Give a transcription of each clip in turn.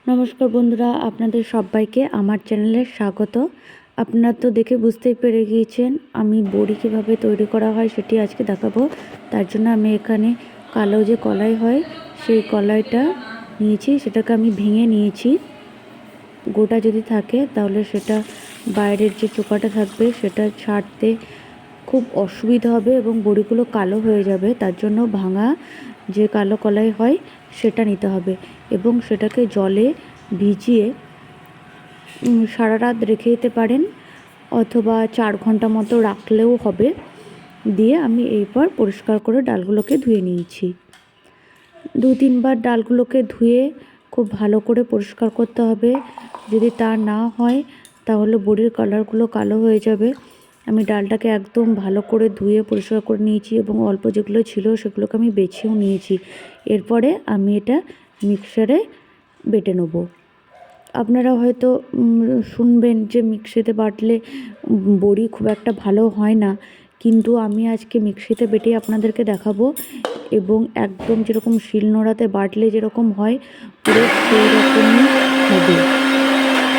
নমস্কার বন্ধুরা, আপনাদের সবাইকে আমার চ্যানেলে স্বাগত। আপনারা তো দেখে বুঝতেই পেরে গিয়েছেন আমি বড়ি কীভাবে তৈরি করা হয় সেটি আজকে দেখাবো। তার জন্য আমি এখানে কালো যে কলাই হয় সেই কলাইটা নিয়েছি, সেটাকে আমি ভেঙে নিয়েছি। গোটা যদি থাকে তাহলে সেটা বাইরের যে চোকাটা থাকবে সেটা ছাড়তে খুব অসুবিধা হবে এবং বড়িগুলো কালো হয়ে যাবে। তার জন্য ভাঙা যে কালো কলাই হয় সেটা নিতে হবে এবং সেটাকে জলে ভিজিয়ে সারা রাত রেখে দিতে পারেন অথবা 4 ঘন্টা মতো রাখলেও হবে। দিয়ে আমি এরপর পরিষ্কার করে ডালগুলোকে ধুয়ে নিয়েছি। 2-3 বার ডালগুলোকে ধুয়ে খুব ভালো করে পরিষ্কার করতে হবে। যদি তা না হয় তাহলে বড়ির কালারগুলো কালো হয়ে যাবে। আমি ডালটাকে একদম ভালো করে ধুয়ে পরিষ্কার করে নিয়েছি এবং অল্প যেগুলো ছিল সেগুলোকে আমি বেছেও নিয়েছি। এরপরে আমি এটা মিক্সারে বেটে নেব। আপনারা হয়তো শুনবেন যে মিক্সিতে বাটলে বড়ি খুব একটা ভালো হয় না, কিন্তু আমি আজকে মিক্সিতে বেটে আপনাদেরকে দেখাবো এবং একদম যেরকম শিলনোড়াতে বাটলে যেরকম হয় পুরো সেই রকমই হবে।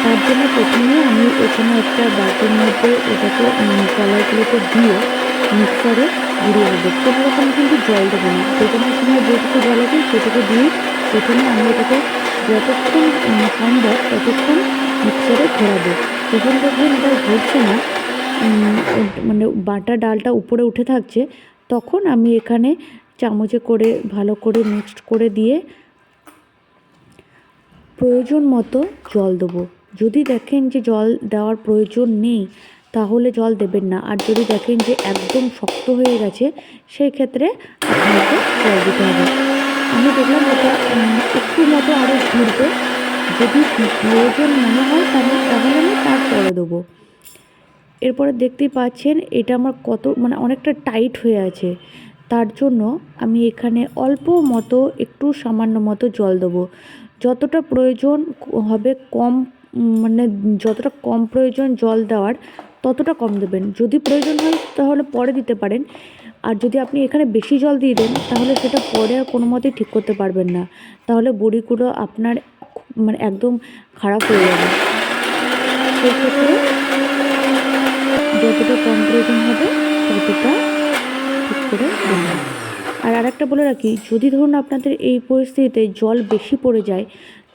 তার জন্য প্রথমে আমি এখানে একটা বাটির মধ্যে এটাকে কলাইগুলোকে দিয়ে মিক্সারে ঘুরিয়ে নেবো। কোনো রকম কিন্তু জল দেবো না, বেটানোর সময় যেটুকু জল আছে সেটুকু দিয়ে প্রথমে আমি এটাকে যতক্ষণ সম্ভব ততক্ষণ মিক্সারে ঘোরাবো। যখন দেখবেন এটা ঘুরছে না, মানে বাটা ডালটা উপরে উঠে থাকছে, তখন আমি এখানে চামচে করে ভালো করে মিক্সড করে দিয়ে প্রয়োজন মতো জল দেবো। যদি দেখেন যে জল দেওয়ার প্রয়োজন নেই তাহলে জল দেবেন না, আর যদি দেখেন যে একদম শক্ত হয়ে গেছে সেই ক্ষেত্রে আপনাকে জল দিতে হবে। আমি দেখলাম এটা একটু মতো আরও ঘুরবে, যদি প্রয়োজন মনে হয় তাহলে আমি তারপরে দেবো। এরপরে দেখতেই পাচ্ছেন এটা আমার কত অনেকটা টাইট হয়ে আছে। তার জন্য আমি এখানে অল্প মতো একটু সামান্য মতো জল দেবো। যতটা প্রয়োজন হবে কম, যতটা কম প্রয়োজন জল দেওয়ার ততটা কম দেবেন। যদি প্রয়োজন হয় তাহলে পরে দিতে পারেন, আর যদি আপনি এখানে বেশি জল দিয়ে দেন তাহলে সেটা পরে আর কোনো মতেই ঠিক করতে পারবেন না, তাহলে বড়িগুলো আপনার একদম খারাপ হয়ে যাবে। সেক্ষেত্রে যতটা কম প্রয়োজন হবে ততটা ঠিক করে দেবেন। আর আরেকটা বলে রাখি, যদি ধরুন আপনাদের এই পরিস্থিতিতে জল বেশি পড়ে যায়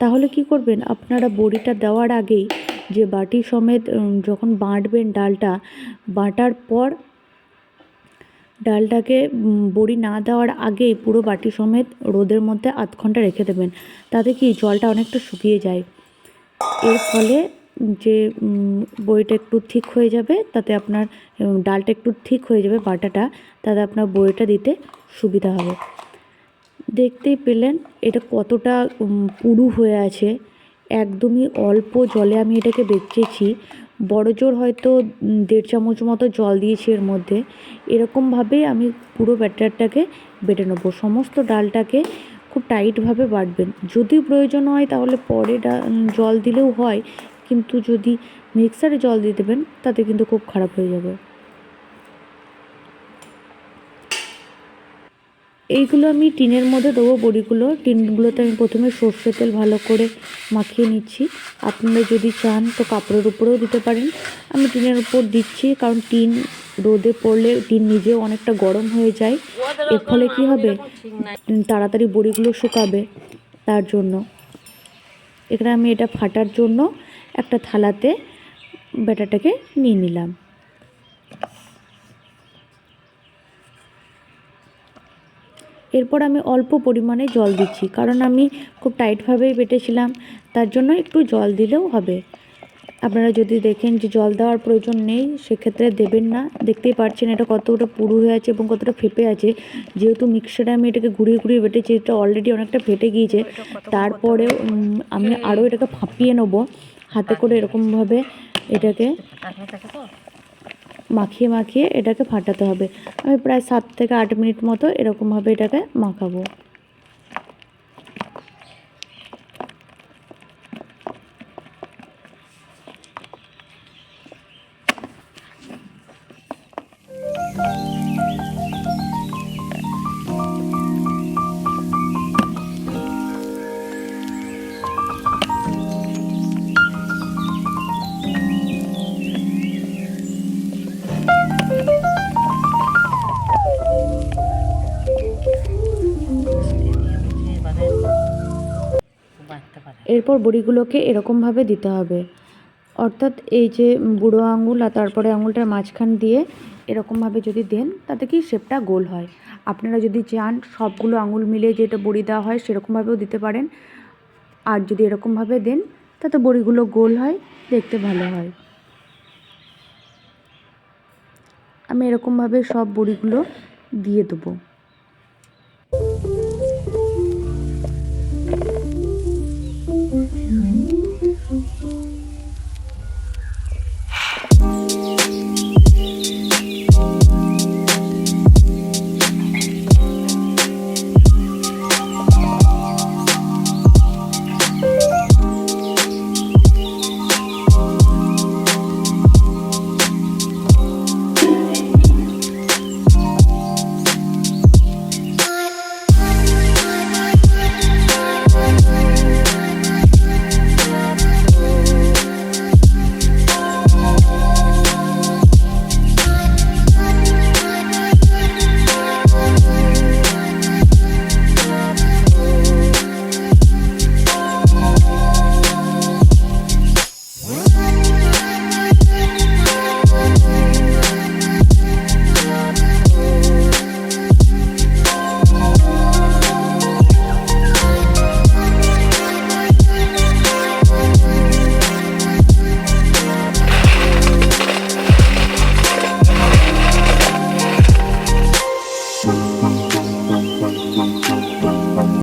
তাহলে কি করবেন, আপনারা বড়িটা দেওয়ার আগেই যে বাটি সমেত যখন বাটবেন ডালটা, বাটার পর ডালটাকে বড়ি না দেওয়ার আগেই পুরো বাটি সমেত রোদের মধ্যে আধ ঘন্টা রেখে দেবেন। তাতে কি জলটা অনেকটা শুকিয়ে যায়। এর ফলে যে বড়িটা একটু ঠিক হয়ে যাবে, তাতে আপনার ডালটা একটু ঠিক হয়ে যাবে বাটাটা, তাতে আপনার বড়িটা দিতে সুবিধা হবে। দেখতেই পেলেন এটা কতটা পুরু হয়ে আছে। একদমই অল্প জলে আমি এটাকে বেচেছি। বড় জোর হয়তো 1.5 চামচ মতো জল দিয়েছি এর মধ্যে। এরকমভাবেই আমি পুরো ব্যাটারটাকে বেটে নেব। সমস্ত ডালটাকে খুব টাইটভাবে বাটবেন। যদি প্রয়োজন হয় তাহলে পরে জল দিলেও হয়, কিন্তু যদি মিক্সারে জল দিয়ে দেবেন তাতে কিন্তু খুব খারাপ হয়ে যাবে। এইগুলো আমি টিনের মধ্যে দেবো বড়িগুলো। টিনগুলোতে আমি প্রথমে সর্ষের তেল ভালো করে মাখিয়ে নিচ্ছি। আপনারা যদি চান তো কাপড়ের উপরেও দিতে পারেন। আমি টিনের উপর দিচ্ছি কারণ টিন রোদে পড়লে টিন নিজেও অনেকটা গরম হয়ে যায়। এর ফলে কী হবে, তাড়াতাড়ি বড়িগুলো শুকাবে। তার জন্য এখানে আমি এটা ফাটার জন্য একটা থালাতে ব্যাটারটাকে নিয়ে নিলাম। এরপর আমি অল্প পরিমাণে জল দিচ্ছি, কারণ আমি খুব টাইটভাবেই বেটেছিলাম, তার জন্য একটু জল দিলেও হবে। আপনারা যদি দেখেন যে জল দেওয়ার প্রয়োজন নেই সেক্ষেত্রে দেবেন না। দেখতেই পাচ্ছেন এটা কতটা পুরু হয়ে আছে এবং কতটা ফেপে আছে। যেহেতু মিক্সারে আমি এটাকে ঘুরিয়ে ঘুরিয়ে বেটেছি, এটা অলরেডি অনেকটা ফেটে গিয়েছে। তারপরে আমি আরও এটাকে ফাঁপিয়ে নেব হাতে করে, এরকমভাবে এটাকে মাখিয়ে মাখিয়ে এটাকে ফাটাতে হবে। আমি প্রায় 7 থেকে 8 মিনিট মতো এরকমভাবে এটাকে মাখাবো। এরপর বড়িগুলোকে এরকমভাবে দিতে হবে, অর্থাৎ এই যে বুড়ো আঙুল আর তারপরে আঙুলটার মাঝখান দিয়ে এরকমভাবে যদি দেন তাতে কি শেপটা গোল হয়। আপনারা যদি চান সবগুলো আঙুল মিলে যেটা বড়ি দেওয়া হয় সেরকমভাবেও দিতে পারেন, আর যদি এরকমভাবে দেন তাতে বড়িগুলো গোল হয়, দেখতে ভালো হয়। আমি এরকমভাবে সব বড়িগুলো দিয়ে দেবো।